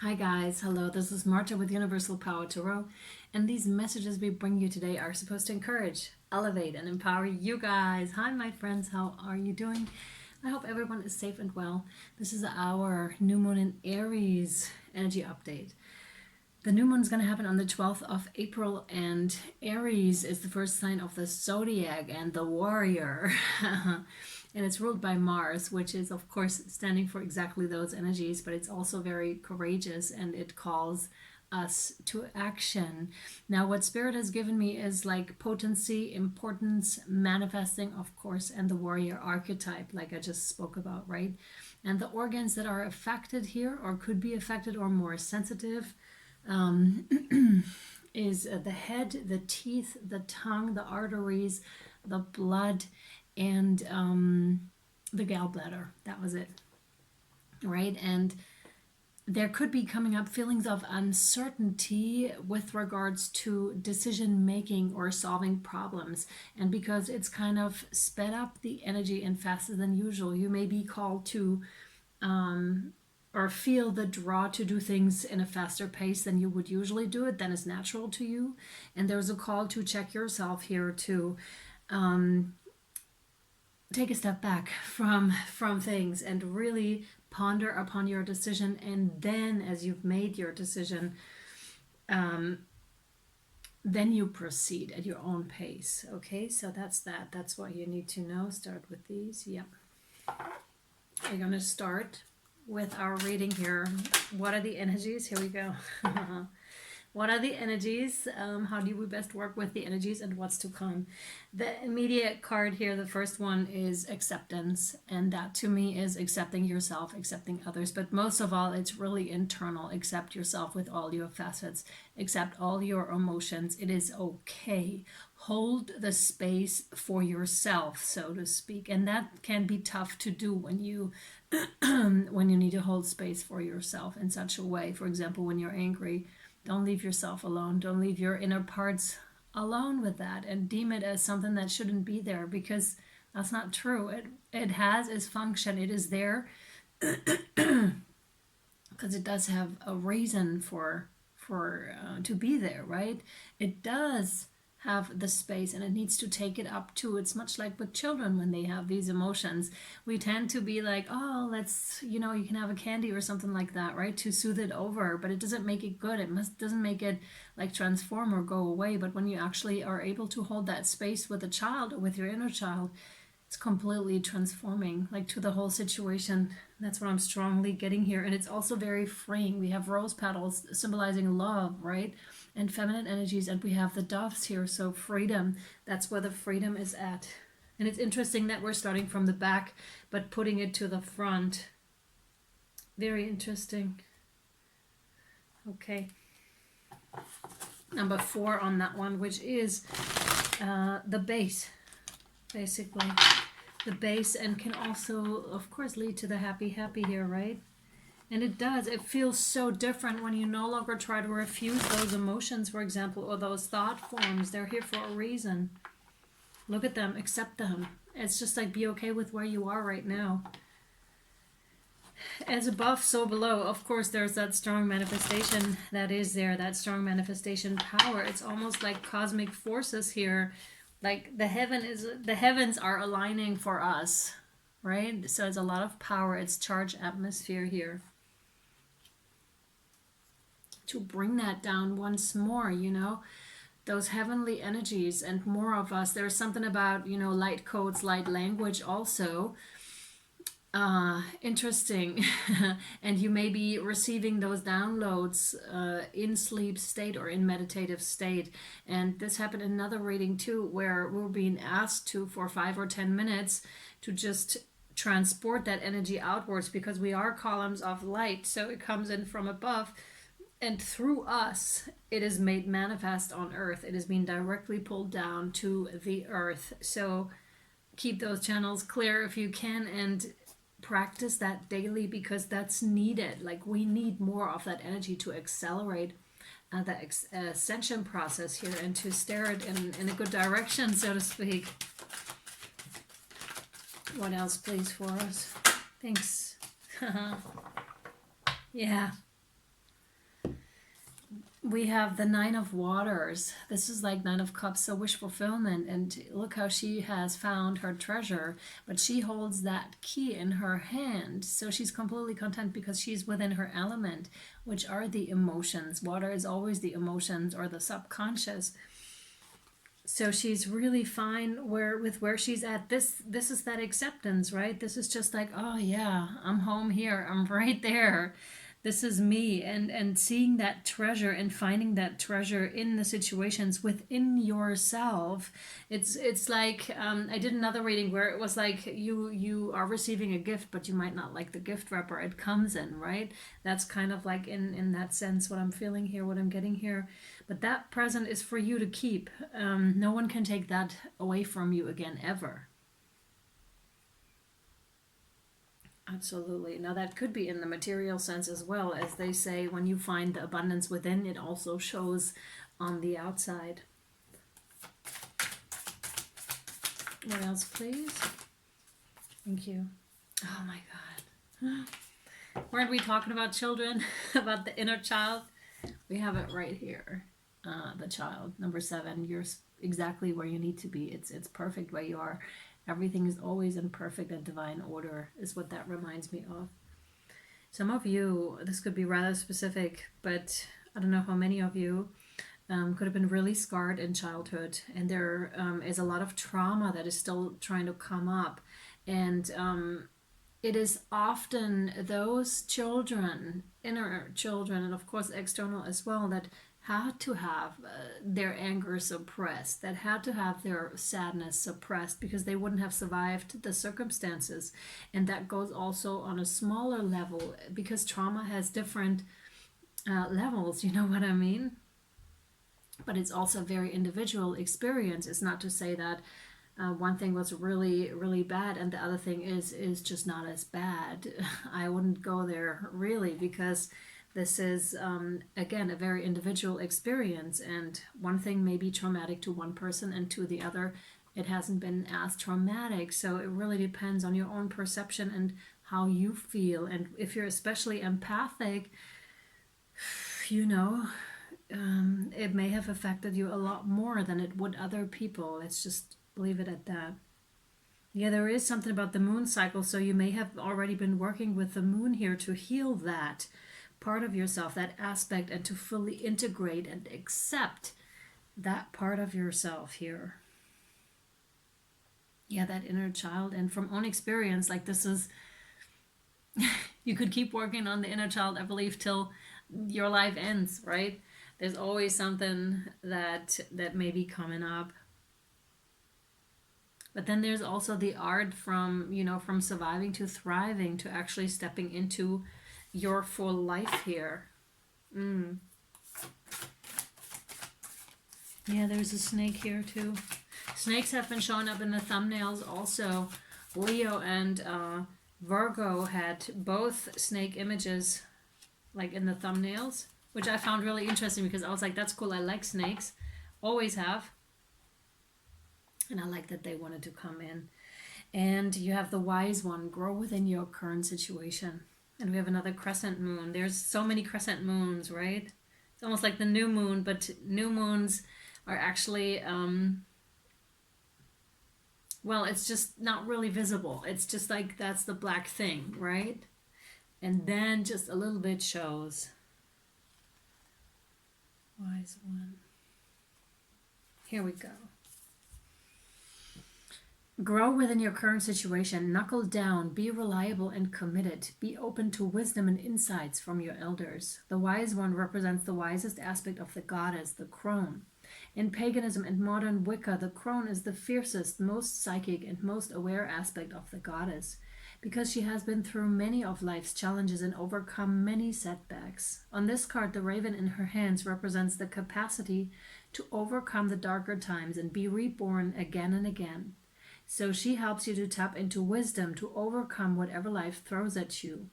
Hi guys, hello, this is Marta with Universal Power Tarot, and these messages we bring you today are supposed to encourage, elevate, and empower you guys. Hi my friends, how are you doing? I hope everyone is safe and well. This is our new moon in Aries energy update. The new moon is going to happen on the 12th of April, and Aries is the first sign of the zodiac and the warrior. And it's ruled by Mars, which is, of course, standing for exactly those energies, but it's also very courageous and it calls us to action. Now, what Spirit has given me is like potency, importance, manifesting, of course, and the warrior archetype, like I just spoke about, right? And the organs that are affected here, or could be affected, or more sensitive, is the head, the teeth, the tongue, the arteries, the blood, and the gallbladder. That was it, right? And there could be coming up feelings of uncertainty with regards to decision making or solving problems. And because it's kind of sped up the energy and faster than usual, you may be called to or feel the draw to do things in a faster pace than you would usually do it, than is natural to you. And there's a call to check yourself here, to take a step back from things and really ponder upon your decision. And then as you've made your decision, then you proceed at your own pace. Okay, so that's what you need to know. Start with these. Yep. We're going to start with our reading here. What are the energies? Here we go. What are the energies? How do we best work with the energies, and what's to come? The immediate card here, the first one, is acceptance. And that to me is accepting yourself, accepting others. But most of all, it's really internal. Accept yourself with all your facets. Accept all your emotions. It is okay. Hold the space for yourself, so to speak. And that can be tough to do when you when you need to hold space for yourself in such a way. For example, when you're angry, don't leave yourself alone. Don't leave your inner parts alone with that and deem it as something that shouldn't be there, because that's not true. It has its function. It is there because it does have a reason for to be there, right? It does have the space and it needs to take it up too. It's much like with children when they have these emotions. We tend to be like, oh, let's, you can have a candy or something like that, right? To soothe it over, but it doesn't make it good. Doesn't make it like transform or go away. But when you actually are able to hold that space with a child or with your inner child, it's completely transforming, like, to the whole situation. That's what I'm strongly getting here. And it's also very freeing. We have rose petals symbolizing love, right? And feminine energies, and we have the doves here, so freedom. That's where the freedom is at. And it's interesting that we're starting from the back but putting it to the front. Very interesting. Okay, number 4 on that one, which is the base, basically the base, and can also of course lead to the happy here, right? And it does. It feels so different when you no longer try to refuse those emotions, for example, or those thought forms. They're here for a reason. Look at them, accept them. It's just like, be okay with where you are right now. As above, so below. Of course, there's that strong manifestation that is there, that strong manifestation power. It's almost like cosmic forces here. Like the heavens are aligning for us, right? So it's a lot of power. It's charged atmosphere here to bring that down once more, those heavenly energies and more of us. There's something about, light codes, light language also. Interesting. And you may be receiving those downloads in sleep state or in meditative state. And this happened in another reading too, where we're being asked to, for 5 or 10 minutes, to just transport that energy outwards, because we are columns of light. So it comes in from above, and through us it is made manifest on earth. It is being directly pulled down to the earth. So keep those channels clear if you can, and practice that daily, because that's needed. Like, we need more of that energy to accelerate the ascension process here, and to steer it in a good direction, so to speak. What else, please, for us? Thanks. Yeah. we have the Nine of Waters. This is like Nine of Cups, so wish fulfillment. And look how she has found her treasure, but she holds that key in her hand. So she's completely content because she's within her element, which are the emotions. Water is always the emotions or the subconscious. So she's really fine where she's at. This is that acceptance, right? This is just like, oh yeah, I'm home here. I'm right there. This is me, and seeing that treasure and finding that treasure in the situations within yourself. It's like, I did another reading where it was like you are receiving a gift, but you might not like the gift wrapper it comes in, right? That's kind of like in that sense what I'm feeling here, what I'm getting here. But that present is for you to keep. No one can take that away from you again, ever. Absolutely. Now, that could be in the material sense as well. As they say, when you find the abundance within, it also shows on the outside. What else, please? Thank you. Oh my God. Weren't we talking about children? About the inner child? We have it right here. The child, number 7. You're exactly where you need to be. It's perfect where you are. Everything is always in perfect and divine order, is what that reminds me of. Some of you, this could be rather specific, but I don't know how many of you could have been really scarred in childhood, and there is a lot of trauma that is still trying to come up. And it is often those children, inner children, and of course external as well, that had to have their anger suppressed, that had to have their sadness suppressed because they wouldn't have survived the circumstances. And that goes also on a smaller level because trauma has different levels, you know what I mean? But it's also a very individual experience. It's not to say that one thing was really really bad and the other thing is just not as bad. I wouldn't go there really, because this is again a very individual experience, and one thing may be traumatic to one person and to the other it hasn't been as traumatic. So it really depends on your own perception and how you feel. And if you're especially empathic, you know, it may have affected you a lot more than it would other people. Let's just leave it at that. Yeah, there is something about the moon cycle, so you may have already been working with the moon here to heal that part of yourself, that aspect, and to fully integrate and accept that part of yourself here. Yeah, that inner child. And from own experience, like this is, you could keep working on the inner child, I believe, till your life ends, right? There's always something that may be coming up. But then there's also the art from, you know, from surviving to thriving to actually stepping into your full life here. Yeah, there's a snake here too. Snakes have been showing up in the thumbnails also. Leo and Virgo had both snake images like in the thumbnails, which I found really interesting because I was like, that's cool, I like snakes. Always have. And I like that they wanted to come in. And you have the wise one, grow within your current situation. And we have another crescent moon. There's so many crescent moons, right? It's almost like the new moon, but new moons are actually, well, it's just not really visible. It's just like that's the black thing, right? And then just a little bit shows. Wise one. Here we go. Grow within your current situation, knuckle down, be reliable and committed, be open to wisdom and insights from your elders. The wise one represents the wisest aspect of the goddess, the crone. In paganism and modern Wicca, the crone is the fiercest, most psychic and most aware aspect of the goddess, because she has been through many of life's challenges and overcome many setbacks. On this card, the raven in her hands represents the capacity to overcome the darker times and be reborn again and again. So she helps you to tap into wisdom to overcome whatever life throws at you.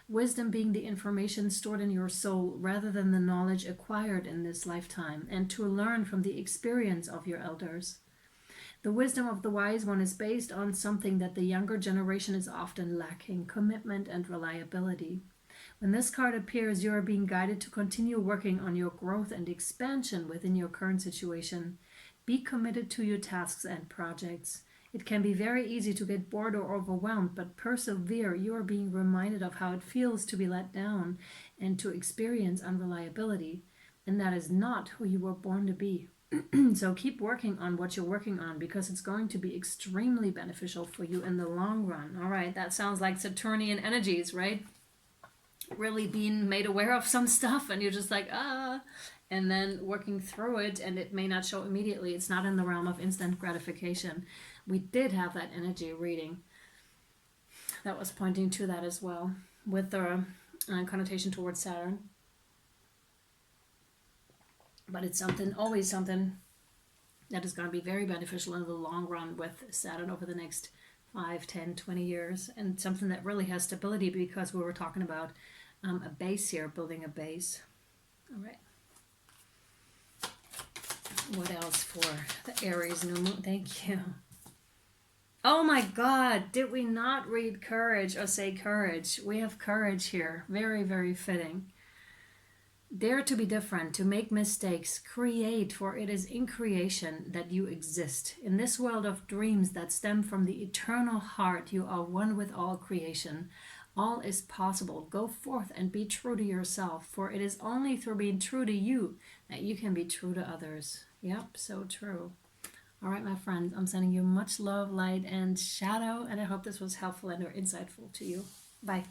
Wisdom being the information stored in your soul rather than the knowledge acquired in this lifetime, and to learn from the experience of your elders. The wisdom of the wise one is based on something that the younger generation is often lacking: commitment and reliability. When this card appears, you are being guided to continue working on your growth and expansion within your current situation. Be committed to your tasks and projects. It can be very easy to get bored or overwhelmed, but persevere. You are being reminded of how it feels to be let down and to experience unreliability, and that is not who you were born to be. So keep working on what you're working on, because it's going to be extremely beneficial for you in the long run. All right, that sounds like Saturnian energies, right? Really being made aware of some stuff and you're just like, and then working through it, and it may not show immediately. It's not in the realm of instant gratification. We did have that energy reading that was pointing to that as well, with the connotation towards Saturn. But it's something, always something that is going to be very beneficial in the long run with Saturn over the next 5, 10, 20 years, and something that really has stability, because we were talking about a base here, building a base. All right. What else for the Aries new moon? Thank you. Oh my God, did we not read courage or say courage? We have courage here. Very, very fitting. Dare to be different, to make mistakes, create, for it is in creation that you exist. In this world of dreams that stem from the eternal heart, you are one with all creation. All is possible. Go forth and be true to yourself, for it is only through being true to you that you can be true to others. Yep, so true. All right, my friends, I'm sending you much love, light, and shadow, and I hope this was helpful and or insightful to you. Bye.